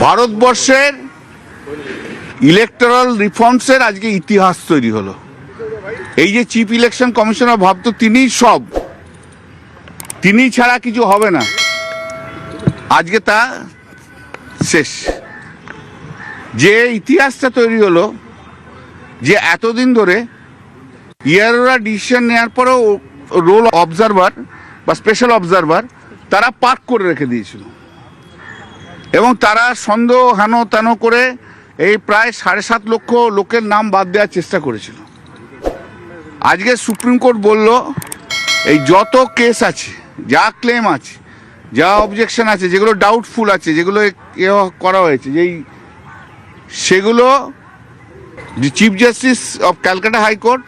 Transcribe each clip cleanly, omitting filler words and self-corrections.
ভারতবর্ষের ইলেকটোরাল রিফর্মসের আজকে ইতিহাস তৈরি হলো। এই যে চিফ ইলেকশন কমিশনার ভাবতো তিনি ছাড়া কিছু হবে না, আজকে তা শেষ। যে ইতিহাসটা তৈরি হলো যে এতদিন ধরে ইয়ারোরা ডিসিশন নেওয়ার পরেও রোল অবজারভার বা স্পেশাল অবজারভার তারা পার্ক করে রেখে দিয়েছিল এবং তারা সন্দেহ হেন তেন করে এই প্রায় 7.5 লক্ষ লোকের নাম বাদ দেওয়ার চেষ্টা করেছিল। আজকে সুপ্রিম কোর্ট বলল এই যত কেস আছে, যা ক্লেম আছে, যা অবজেকশন আছে, যেগুলো ডাউটফুল আছে, যেগুলো করা হয়েছে, সেগুলো chief justice of Calcutta high court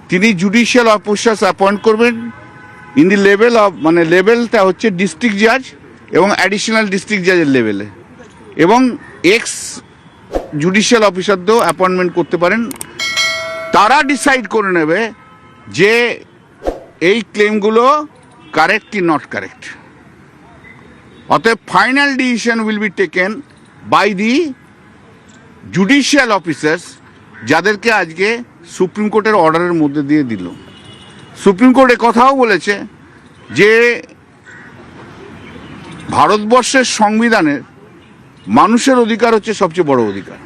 তিনি জুডিশিয়াল অফিসার্স অ্যাপয়েন্ট করবেন ইন দি লেভেল অফ, মানে লেভেলটা হচ্ছে ডিস্ট্রিক্ট জাজ এবং অ্যাডিশনাল ডিস্ট্রিক্ট জাজের লেভেলে, এবং এক্স জুডিশিয়াল অফিসারদেরও অ্যাপয়েন্টমেন্ট করতে পারেন। তারা ডিসাইড করে নেবে যে এই ক্লেমগুলো কারেক্ট কি নট কারেক্ট। অতএব final decision will be taken by the judicial officers, যাদেরকে আজকে সুপ্রিম কোর্টের অর্ডারের মধ্যে দিয়ে দিল। সুপ্রিম কোর্ট কথাও বলেছে যে ভারতবর্ষের সংবিধানের মানুষের অধিকার হচ্ছে সবচেয়ে বড় অধিকার।